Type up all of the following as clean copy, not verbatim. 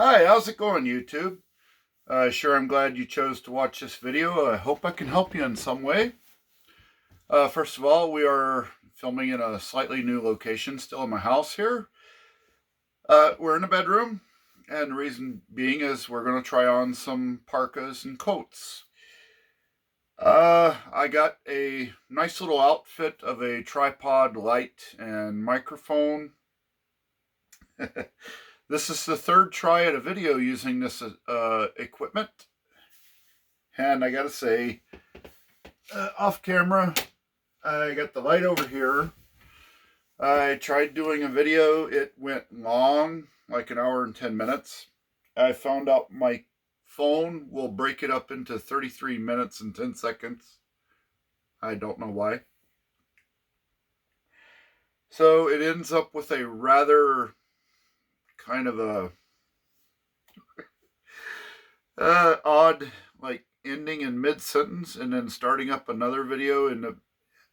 Hi, how's it going, YouTube? Sure, I'm glad you chose to watch this video. I hope I can help you in some way. First of all, we are filming in a slightly new location, still in my house here. We're in a bedroom, and the reason being is we're going to try on some parkas and coats. I got a nice little outfit of a tripod, light, and microphone. This is the third try at a video using this equipment. And I gotta say, off camera, I got the light over here. I tried doing a video. It went long, like an hour and 10 minutes. I found out my phone will break it up into 33 minutes and 10 seconds. I don't know why. So it ends up with a rather kind of a odd, like, ending in mid-sentence and then starting up another video, and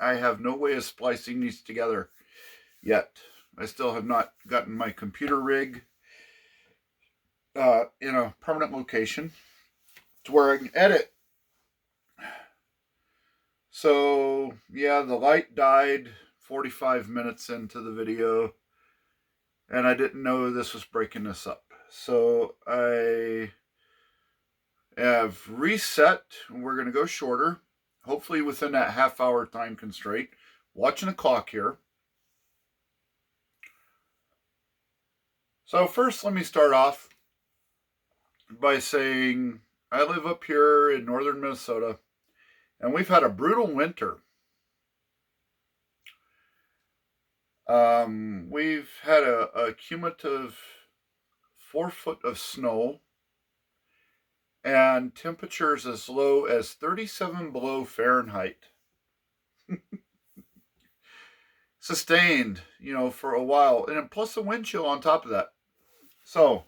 I have no way of splicing these together yet. I still have not gotten my computer rig in a permanent location to where I can edit. So yeah, the light died 45 minutes into the video, and I didn't know this was breaking this up. So I have reset. We're going to go shorter, hopefully within that half-hour time constraint. Watching the clock here. So first, let me start off by saying I live up here in northern Minnesota, and we've had a brutal winter. We've had a cumulative 4 foot of snow and temperatures as low as 37 below Fahrenheit. Sustained, for a while, and plus a wind chill on top of that. So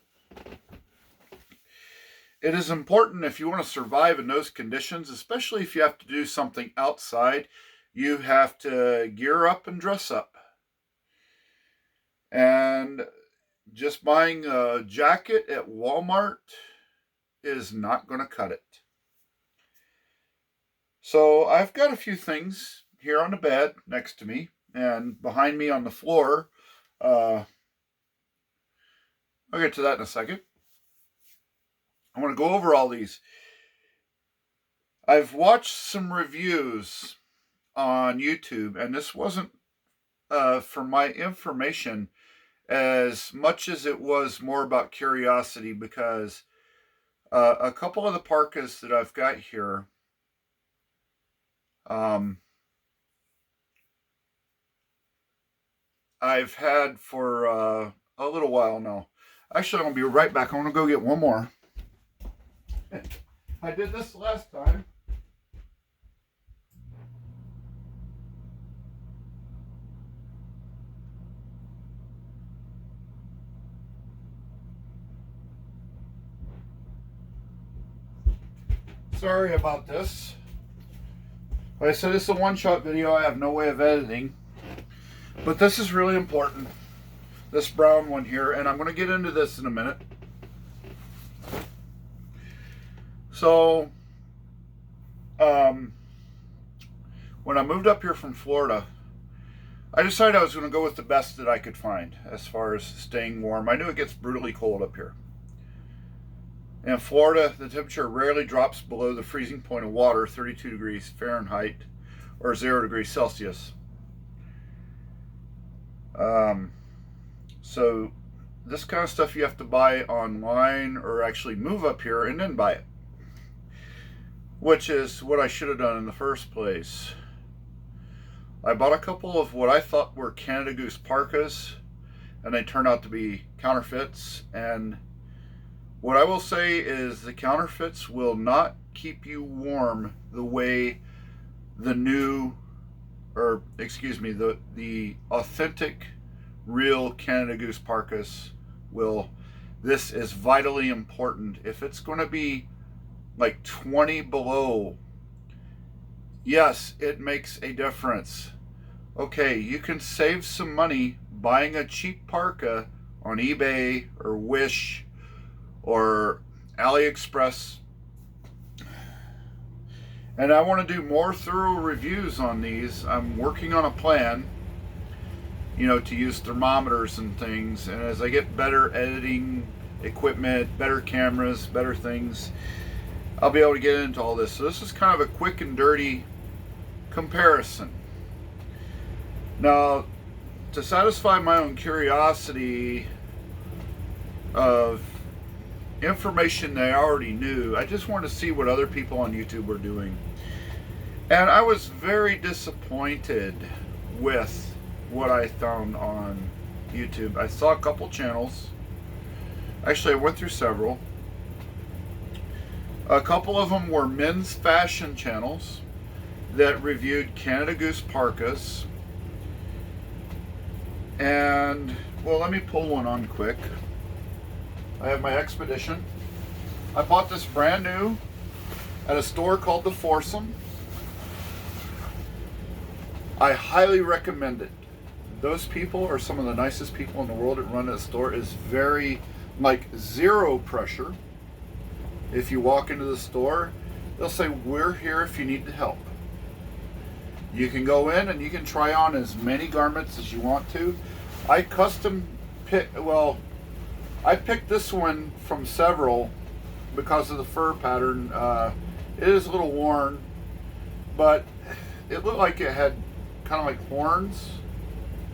it is important, if you want to survive in those conditions, especially if you have to do something outside, you have to gear up and dress up. And just buying a jacket at Walmart is not going to cut it. So I've got a few things here on the bed next to me, and behind me on the floor. I'll get to that in a second. I want to go over all these. I've watched some reviews on YouTube, and this wasn't for my information as much as it was more about curiosity, because a couple of the parkas that I've got here, I've had for a little while now. Actually, I'm going to be right back. I want to go get one more. I did this last time. Sorry about this. Like I said, it's a one-shot video. I have no way of editing. But this is really important. This brown one here. And I'm going to get into this in a minute. So, when I moved up here from Florida, I decided I was going to go with the best that I could find as far as staying warm. I knew it gets brutally cold up here. In Florida, the temperature rarely drops below the freezing point of water, 32 degrees Fahrenheit, or 0 degrees Celsius. So this kind of stuff you have to buy online, or actually move up here and then buy it, which is what I should have done in the first place. I bought a couple of what I thought were Canada Goose parkas, and they turned out to be counterfeits. And what I will say is the counterfeits will not keep you warm the way the authentic, real Canada Goose parkas will. This is vitally important. If it's going to be like 20 below, yes, it makes a difference. Okay, you can save some money buying a cheap parka on eBay or Wish or AliExpress. And I want to do more thorough reviews on these. I'm working on a plan, you know, to use thermometers and things. And as I get better editing equipment, better cameras, better things, I'll be able to get into all this. So this is kind of a quick and dirty comparison. Now, to satisfy my own curiosity of information that I already knew, I just wanted to see what other people on YouTube were doing. And I was very disappointed with what I found on YouTube. I saw a couple channels. Actually, I went through several. A couple of them were men's fashion channels that reviewed Canada Goose parkas. And, well, let me pull one on quick. I have my Expedition. I bought this brand new at a store called The Foursome. I highly recommend it. Those people are some of the nicest people in the world that run that store. It's very, like, zero pressure. If you walk into the store, they'll say, we're here if you need help. You can go in and you can try on as many garments as you want to. I picked this one from several because of the fur pattern. It is a little worn, but it looked like it had kind of like horns.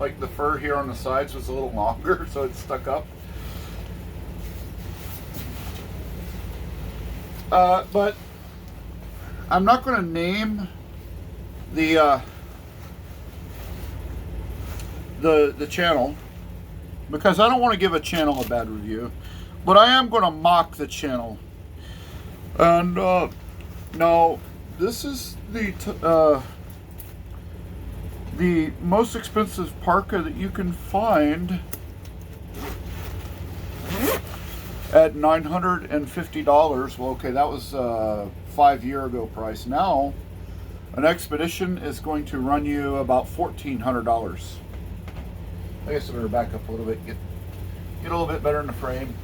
Like the fur here on the sides was a little longer, so it stuck up. But I'm not going to name the channel because I don't want to give a channel a bad review, but I am going to mock the channel. And now this is the most expensive parka that you can find at $950. Well, okay, that was 5 years ago price. Now an Expedition is going to run you about $1,400. I guess I better back up a little bit, get a little bit better in the frame.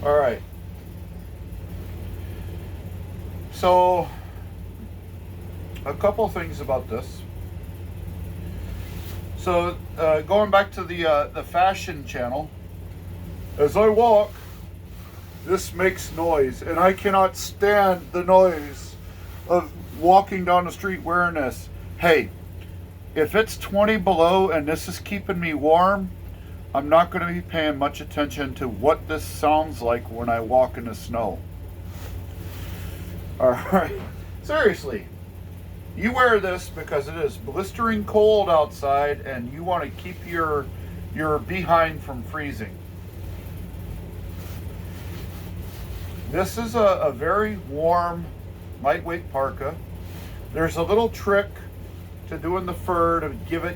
All right. So, a couple of things about this. So, going back to the fashion channel, as I walk, this makes noise, and I cannot stand the noise of walking down the street wearing this. Hey, if it's 20 below and this is keeping me warm, I'm not going to be paying much attention to what this sounds like when I walk in the snow. Alright, seriously, you wear this because it is blistering cold outside and you want to keep your behind from freezing. This is a very warm, lightweight parka. There's a little trick to doing the fur to give it,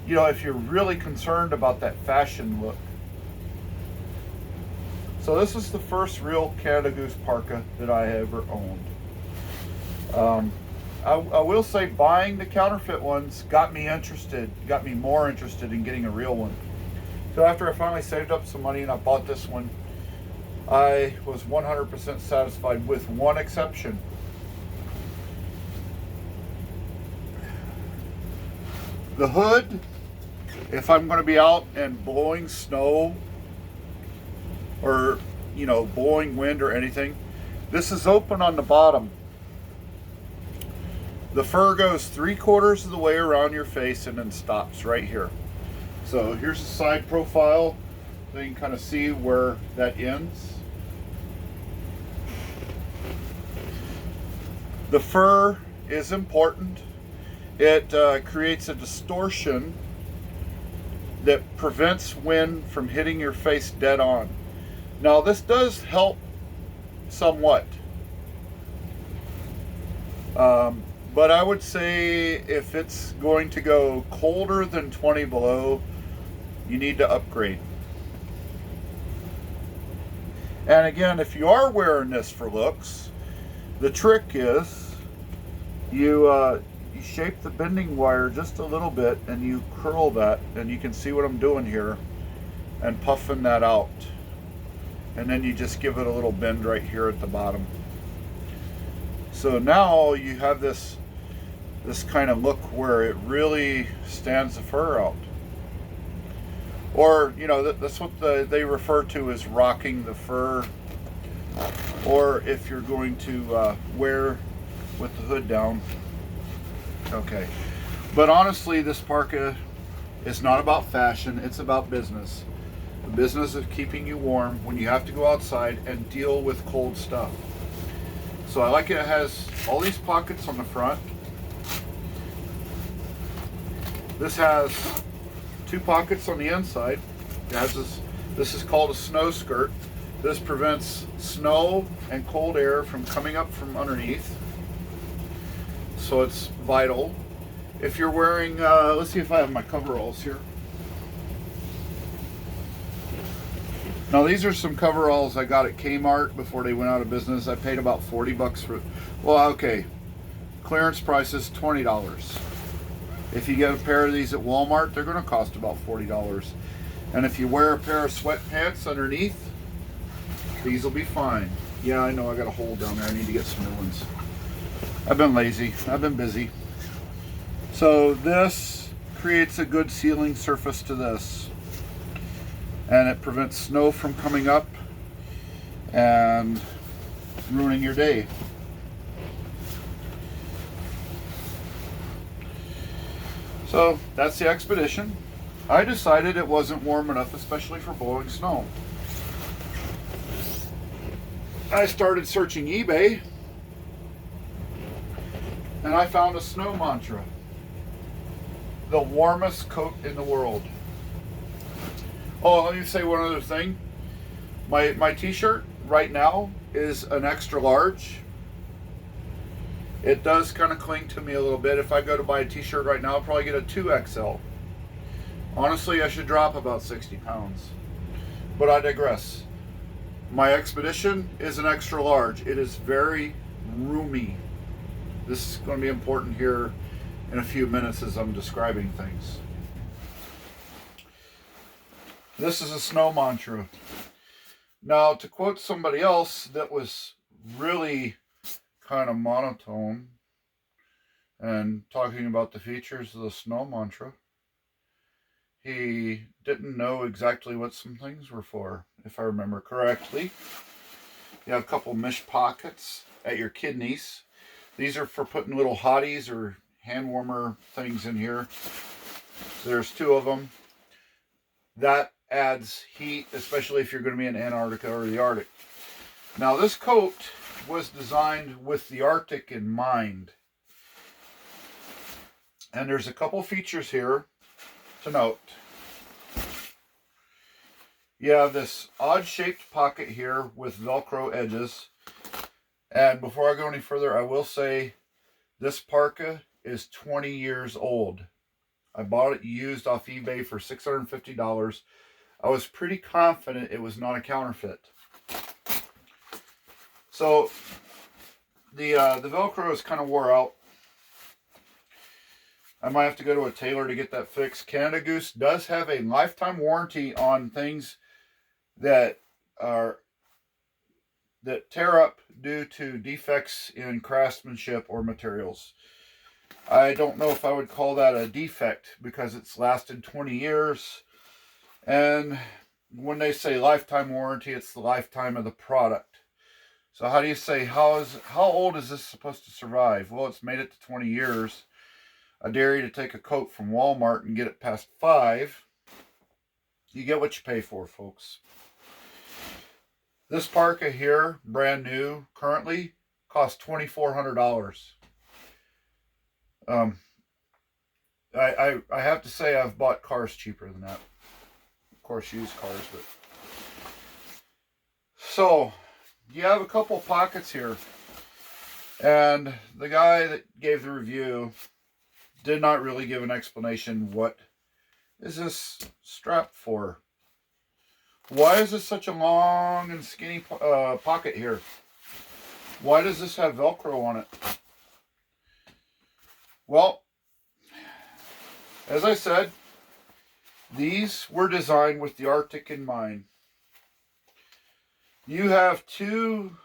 you know, if you're really concerned about that fashion look. So this is the first real Canada Goose parka that I ever owned. I will say buying the counterfeit ones got me more interested in getting a real one. So after I finally saved up some money and I bought this one, I was 100% satisfied with one exception. The hood, if I'm going to be out and blowing snow or, you know, blowing wind or anything, this is open on the bottom. The fur goes 3/4 of the way around your face and then stops right here. So here's a side profile so you can kind of see where that ends. The fur is important. It creates a distortion that prevents wind from hitting your face dead on. Now this does help somewhat. But I would say if it's going to go colder than 20 below, you need to upgrade. And again, if you are wearing this for looks, the trick is you you shape the bending wire just a little bit and you curl that, and you can see what I'm doing here and puffing that out. And then you just give it a little bend right here at the bottom. So now you have this kind of look where it really stands the fur out. Or, you know, that's what they refer to as rocking the fur. Or if you're going to wear with the hood down. Okay. But honestly, this parka is not about fashion, it's about business. The business of keeping you warm when you have to go outside and deal with cold stuff. So I like it. It has all these pockets on the front. This has 2 pockets on the inside. It has this is called a snow skirt. This prevents snow and cold air from coming up from underneath. So it's vital. If you're wearing, let's see if I have my coveralls here. Now these are some coveralls I got at Kmart before they went out of business. I paid about 40 bucks for it. Well, okay. Clearance price is $20. If you get a pair of these at Walmart, they're going to cost about $40. And if you wear a pair of sweatpants underneath, these will be fine. Yeah, I know I got a hole down there. I need to get some new ones. I've been lazy. I've been busy. So this creates a good sealing surface to this. And it prevents snow from coming up and ruining your day. So that's the Expedition. I decided it wasn't warm enough, especially for blowing snow. I started searching eBay and I found a snow mantra. The warmest coat in the world. Oh, let me say one other thing. My t-shirt right now is an extra large. It does kind of cling to me a little bit. If I go to buy a t-shirt right now, I'll probably get a 2XL. Honestly, I should drop about 60 pounds. But I digress. My Expedition is an extra large. It is very roomy. This is going to be important here in a few minutes as I'm describing things. This is a snow mantra. Now, to quote somebody else that was really kind of monotone and talking about the features of the snow mantra, he didn't know exactly what some things were for, if I remember correctly. You have a couple mesh pockets at your kidneys. These are for putting little hotties or hand warmer things in here. There's 2 of them. That adds heat, especially if you're going to be in Antarctica or the Arctic. Now this coat was designed with the Arctic in mind. And there's a couple features here to note. You have this odd shaped pocket here with Velcro edges. And before I go any further, I will say this parka is 20 years old. I bought it used off eBay for $650. I was pretty confident it was not a counterfeit. So the Velcro is kind of wore out. I might have to go to a tailor to get that fixed. Canada Goose does have a lifetime warranty on things that tear up due to defects in craftsmanship or materials. I don't know if I would call that a defect because it's lasted 20 years. And when they say lifetime warranty, it's the lifetime of the product. So how do you say, how old is this supposed to survive? Well, it's made it to 20 years. I dare you to take a coat from Walmart and get it past 5. You get what you pay for, folks. This parka here, brand new, currently, costs $2,400. I have to say I've bought cars cheaper than that. Of course, used cars, but. So, you have a couple pockets here. And the guy that gave the review did not really give an explanation. What is this strap for? Why is this such a long and skinny pocket here? Why does this have Velcro on it? Well, as I said, these were designed with the Arctic in mind. You have two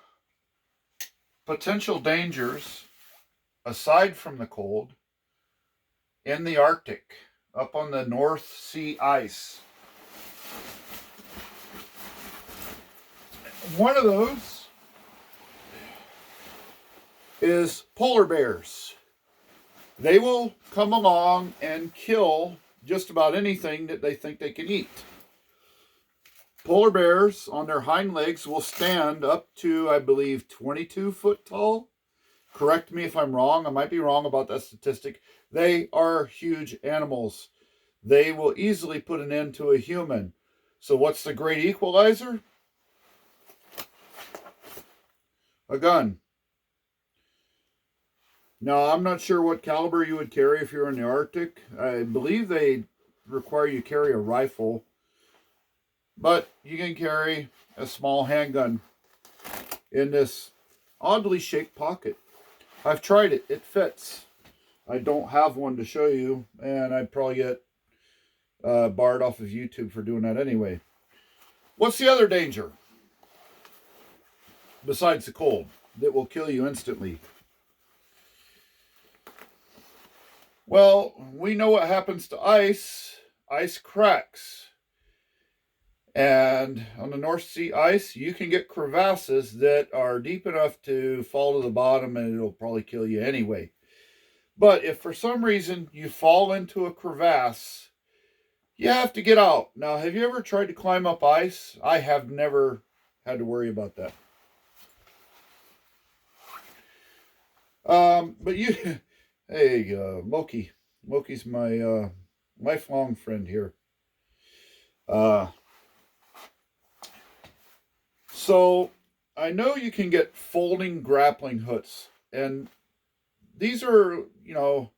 potential dangers aside from the cold in the Arctic, up on the North Sea ice. One of those is polar bears. They will come along and kill just about anything that they think they can eat. Polar bears on their hind legs will stand up to, I believe, 22 foot tall. Correct me if I'm wrong. I might be wrong about that statistic. They are huge animals. They will easily put an end to a human. So what's the great equalizer? A gun. Now, I'm not sure what caliber you would carry if you're in the Arctic. I believe they require you carry a rifle. But you can carry a small handgun in this oddly shaped pocket. I've tried it. It fits. I don't have one to show you, and I'd probably get barred off of YouTube for doing that anyway. What's the other danger besides the cold that will kill you instantly? Well, we know what happens to ice. Ice cracks. And on the North Sea ice, you can get crevasses that are deep enough to fall to the bottom, and it'll probably kill you anyway. But if for some reason you fall into a crevasse, you have to get out. Now, have you ever tried to climb up ice? I have never had to worry about that. But you, hey, Moki. Moki's my lifelong friend here. So I know you can get folding grappling hooks, and these are, you know,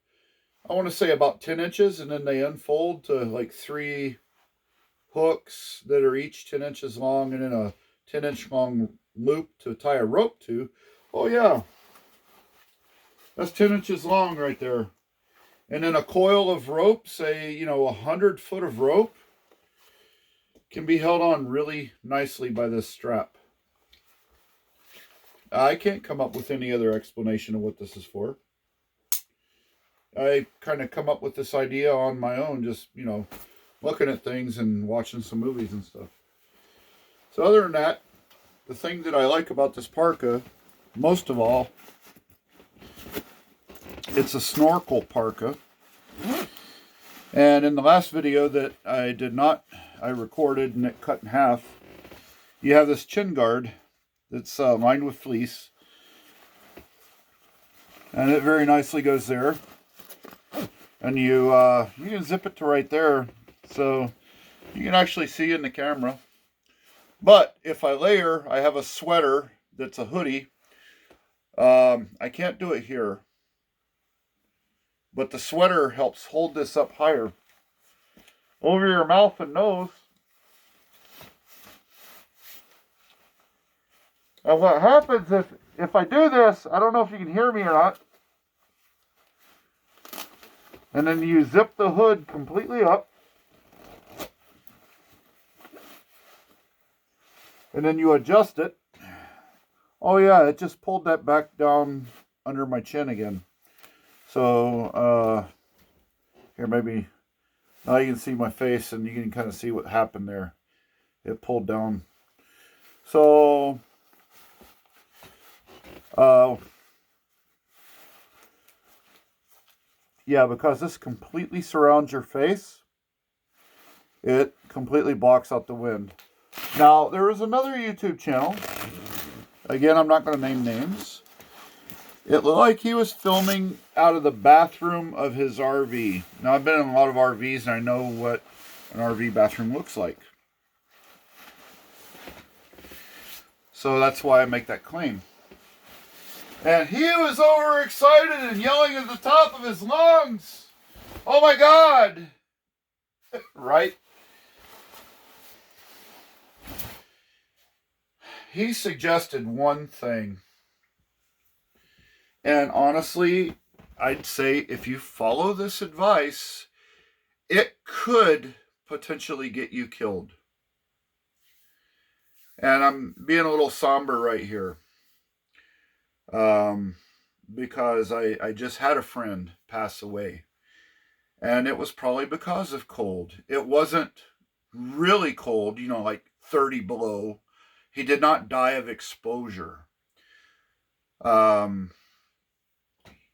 I want to say about 10 inches, and then they unfold to like 3 hooks that are each 10 inches long, and then a 10-inch long loop to tie a rope to. Oh yeah, that's 10 inches long right there. And then a coil of rope, say, you know, 100 foot of rope, can be held on really nicely by this strap. I can't come up with any other explanation of what this is for. I kind of come up with this idea on my own, just, you know, looking at things and watching some movies and stuff. So other than that, the thing that I like about this parka, most of all, it's a snorkel parka. And in the last video that I recorded and it cut in half, you have this chin guard that's lined with fleece. And it very nicely goes there. And you can zip it to right there, so you can actually see in the camera. But if I layer, I have a sweater that's a hoodie. I can't do it here, but the sweater helps hold this up higher over your mouth and nose. And what happens if I do this, I don't know if you can hear me or not. And then you zip the hood completely up. And then you adjust it. Oh yeah, it just pulled that back down under my chin again. So, here maybe, now you can see my face and you can kind of see what happened there. It pulled down. So, yeah, because this completely surrounds your face, it completely blocks out the wind. Now, there is another YouTube channel. Again, I'm not going to name names. It looked like he was filming out of the bathroom of his RV. Now, I've been in a lot of RVs, and I know what an RV bathroom looks like. So that's why I make that claim. And he was overexcited and yelling at the top of his lungs. Oh my God! Right? He suggested one thing. And honestly, I'd say if you follow this advice, it could potentially get you killed. And I'm being a little somber right here. Because I just had a friend pass away. And it was probably because of cold. It wasn't really cold, like 30 below. He did not die of exposure.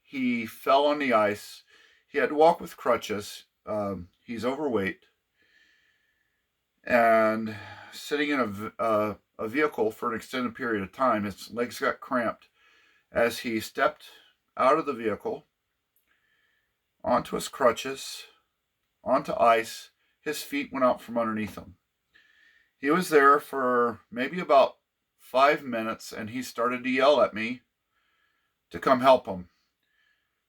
He fell on the ice. He had to walk with crutches. He's overweight. And sitting in a vehicle for an extended period of time, his legs got cramped. As he stepped out of the vehicle, onto his crutches, onto ice, his feet went out from underneath him. He was there for maybe about 5 minutes, and he started to yell at me to come help him.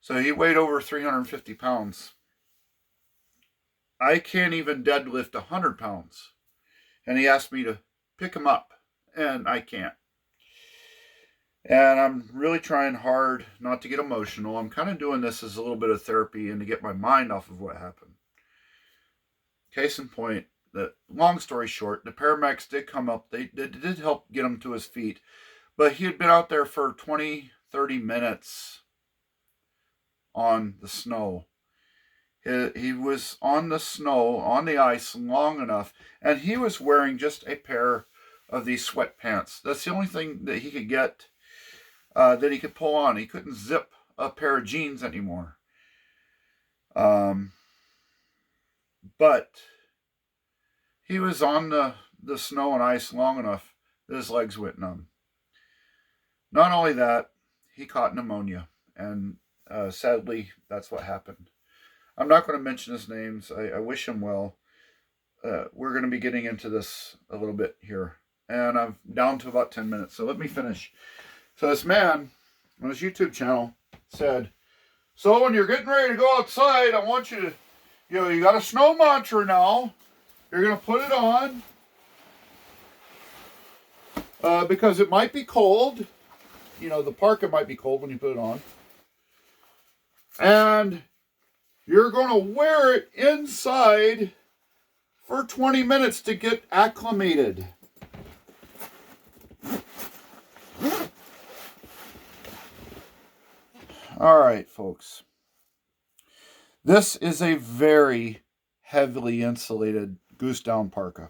So he weighed over 350 pounds. I can't even deadlift 100 pounds. And he asked me to pick him up, and I can't. And I'm really trying hard not to get emotional. I'm kind of doing this as a little bit of therapy and to get my mind off of what happened. Case in point, long story short, the paramedics did come up. They did help get him to his feet. But he had been out there for 20, 30 minutes on the snow. He was on the snow, on the ice long enough. And he was wearing just a pair of these sweatpants. That's the only thing that he could get. That he could pull on. He couldn't zip a pair of jeans anymore. But he was on the snow and ice long enough that his legs went numb. Not only that, he caught pneumonia. And sadly, that's what happened. I'm not going to mention his names. I wish him well. We're going to be getting into this a little bit here. And I'm down to about 10 minutes. So let me finish. So this man on his YouTube channel said, so when you're getting ready to go outside, I want you to, you got a snow mantra now. You're going to put it on because it might be cold. The parka might be cold when you put it on. And you're going to wear it inside for 20 minutes to get acclimated. All right, folks. This is a very heavily insulated goose down parka.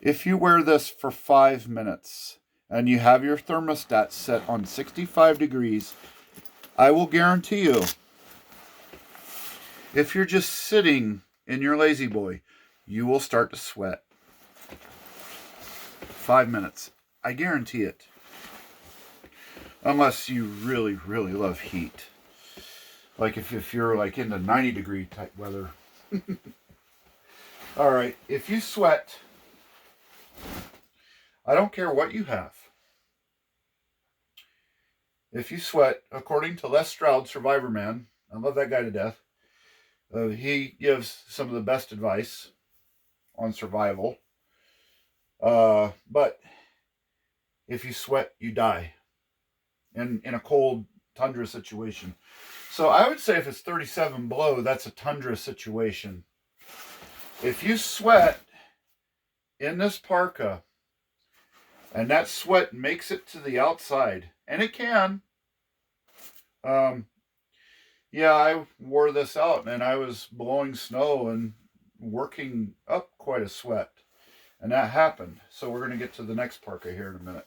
If you wear this for 5 minutes and you have your thermostat set on 65 degrees, I will guarantee you, if you're just sitting in your lazy boy, you will start to sweat. 5 minutes. I guarantee it. Unless you really, really love heat. Like if you're like into 90 degree type weather. All right. If you sweat, I don't care what you have. If you sweat, according to Les Stroud, Survivor Man, I love that guy to death. He gives some of the best advice on survival. But if you sweat, you die. In a cold tundra situation. So I would say if it's 37 below, that's a tundra situation. If you sweat in this parka, and that sweat makes it to the outside, and it can. I wore this out, and I was blowing snow and working up quite a sweat. And that happened. So we're going to get to the next parka here in a minute.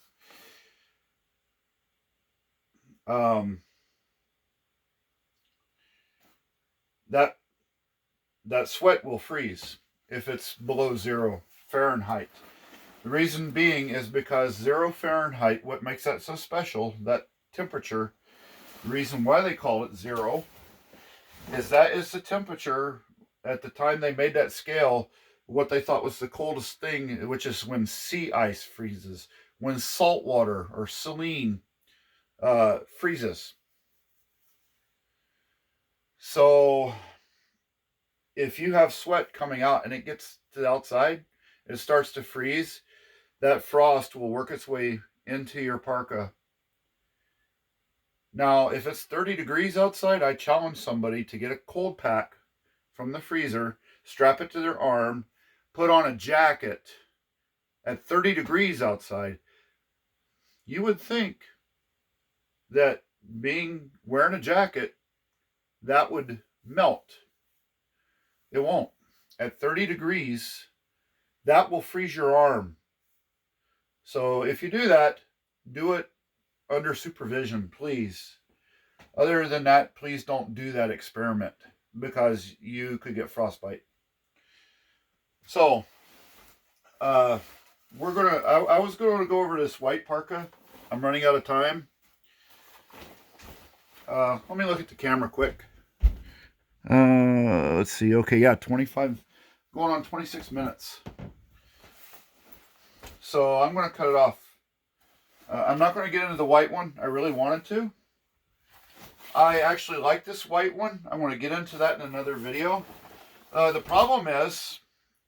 That sweat will freeze if it's below 0 Fahrenheit. The reason being is because 0 Fahrenheit, what makes that so special, that temperature, the reason why they call it 0, is that is the temperature at the time they made that scale, what they thought was the coldest thing, which is when sea ice freezes, when salt water or saline freezes. So if you have sweat coming out and it gets to the outside, it starts to freeze, that frost will work its way into your parka, Now, if it's 30 degrees outside, I challenge somebody to get a cold pack from the freezer, strap it to their arm, put on a jacket at 30 degrees outside. You would think that wearing a jacket, that would melt. It won't. At 30 degrees, that will freeze your arm. So if you do that, do it under supervision, please. Other than that, please don't do that experiment because you could get frostbite. So, I was gonna go over this white parka. I'm running out of time. Let me look at the camera quick. Let's see. Okay, yeah, 25, going on 26 minutes. So I'm going to cut it off. I'm not going to get into the white one. I really wanted to. I actually like this white one. I want to get into that in another video. The problem is,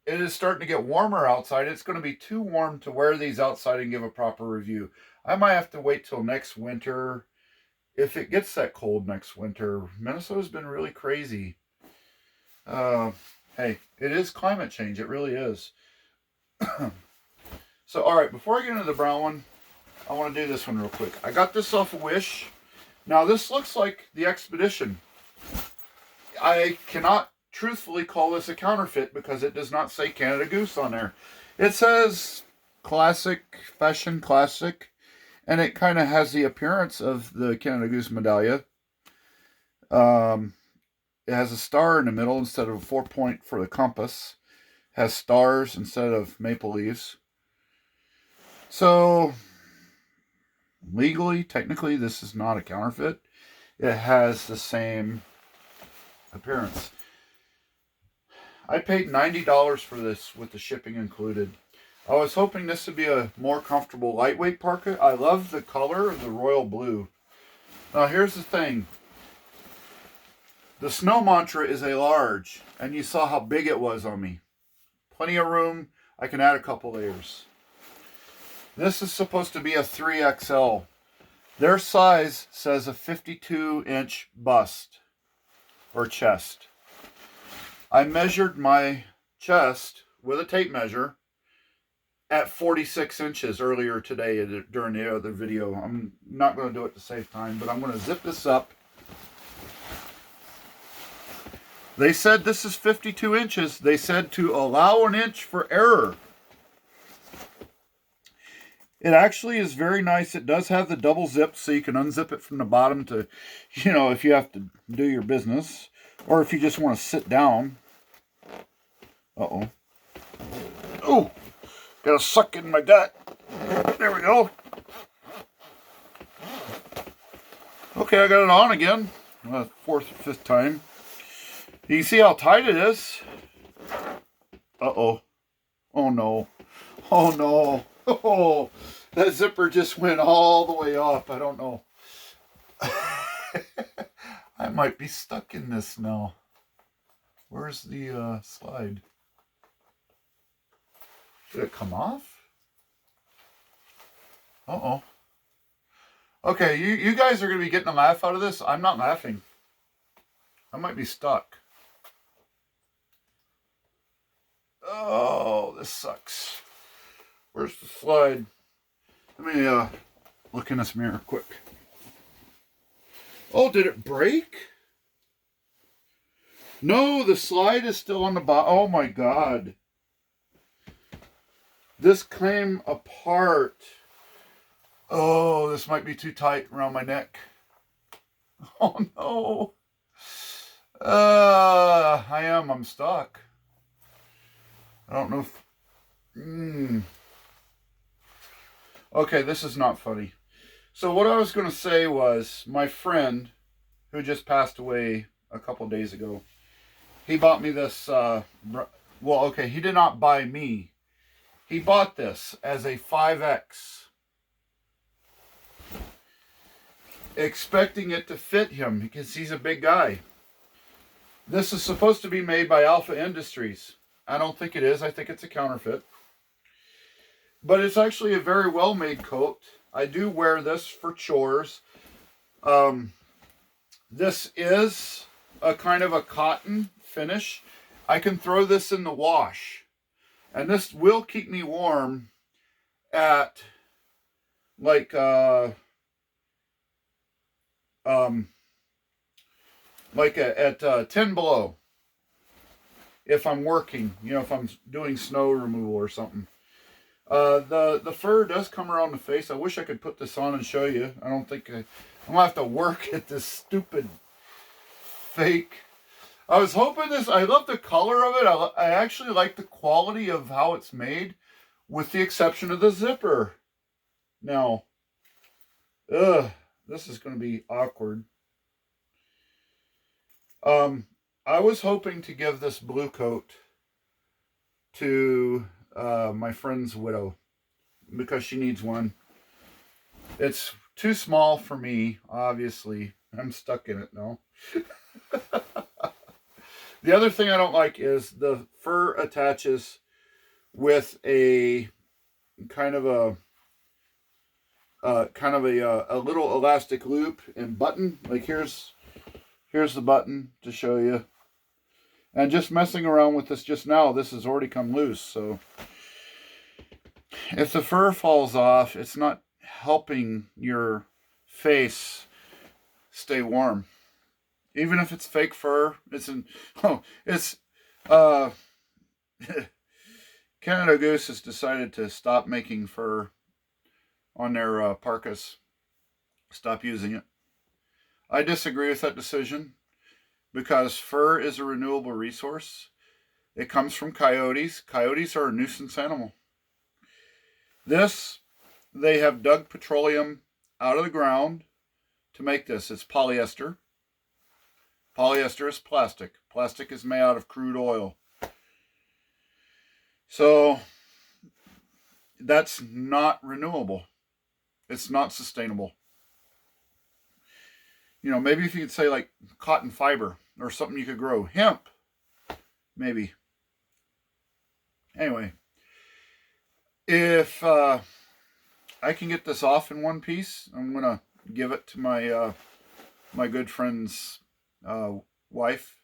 it is starting to get warmer outside. It's going to be too warm to wear these outside and give a proper review. I might have to wait till next winter. If it gets that cold next winter. Minnesota's been really crazy. Hey, it is climate change. It really is. So, all right, before I get into the brown one, I want to do this one real quick. I got this off of Wish. Now, this looks like the Expedition. I cannot truthfully call this a counterfeit because it does not say Canada Goose on there. It says classic, fashion classic, and it kind of has the appearance of the Canada Goose medallia. It has a star in the middle instead of a 4-point for the compass. It has stars instead of maple leaves. So, legally, technically, this is not a counterfeit. It has the same appearance. I paid $90 for this with the shipping included. I was hoping this would be a more comfortable lightweight parka. I love the color of the royal blue. Now here's the thing. The snow mantra is a large, and you saw how big it was on me. Plenty of room. I can add a couple layers. This is supposed to be a 3XL. Their size says a 52-inch bust or chest. I measured my chest with a tape measure at 46 inches earlier today during the other video. I'm not going to do it to save time, but I'm going to zip this up. They said this is 52 inches. They said to allow an inch for error. It actually is very nice. It does have the double zip so you can unzip it from the bottom to, if you have to do your business. Or if you just want to sit down. Uh-oh. Oh! Got a suck in my gut. There we go. Okay, I got it on again. Fourth or fifth time. You can see how tight it is. Uh-oh. Oh no. Oh no. Oh, that zipper just went all the way up. I don't know. I might be stuck in this now. Where's the slide? Did it come off? Uh-oh. Okay, you guys are going to be getting a laugh out of this. I'm not laughing. I might be stuck. Oh, this sucks. Where's the slide? Let me look in this mirror quick. Oh, did it break? No, the slide is still on the bottom. Oh my God. This came apart. Oh, this might be too tight around my neck. Oh no. I'm stuck. I don't know if... Okay, this is not funny. So what I was going to say was, my friend, who just passed away a couple days ago, he bought me this, he did not buy me. He bought this as a 5X, expecting it to fit him because he's a big guy. This is supposed to be made by Alpha Industries. I don't think it is. I think it's a counterfeit. But it's actually a very well-made coat. I do wear this for chores. This is a kind of a cotton finish. I can throw this in the wash, and this will keep me warm at like 10 below if I'm working, if I'm doing snow removal or something. The fur does come around the face. I wish I could put this on and show you. I don't think I'm gonna have to work at this stupid fake. I was hoping this. I love the color of it. I actually like the quality of how it's made, with the exception of the zipper. Now, this is going to be awkward. I was hoping to give this blue coat to my friend's widow because she needs one. It's too small for me, obviously. I'm stuck in it now. The other thing I don't like is the fur attaches with a kind of a little elastic loop and button. Like here's the button to show you. And just messing around with this just now, this has already come loose. So if the fur falls off, it's not helping your face stay warm. Even if it's fake fur, Canada Goose has decided to stop making fur on their parkas. Stop using it. I disagree with that decision because fur is a renewable resource. It comes from coyotes. Coyotes are a nuisance animal. They have dug petroleum out of the ground to make this. It's polyester. Polyester is plastic. Plastic is made out of crude oil. So that's not renewable. It's not sustainable. Maybe if you could say like cotton fiber or something you could grow. Hemp, maybe. Anyway, if I can get this off in one piece, I'm going to give it to my good friend's wife.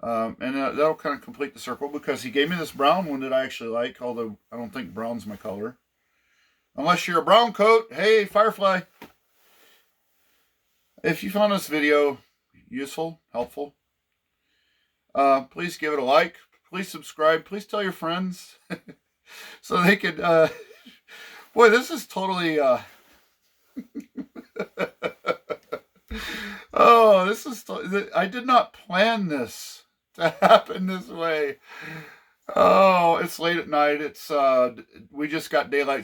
And that'll kind of complete the circle because he gave me this brown one that I actually like, although I don't think brown's my color. Unless you're a brown coat. Hey, Firefly. If you found this video useful, helpful, please give it a like. Please subscribe. Please tell your friends so they could... boy, this is totally... Oh, this is... I did not plan this to happen this way. Oh, it's late at night. We just got daylight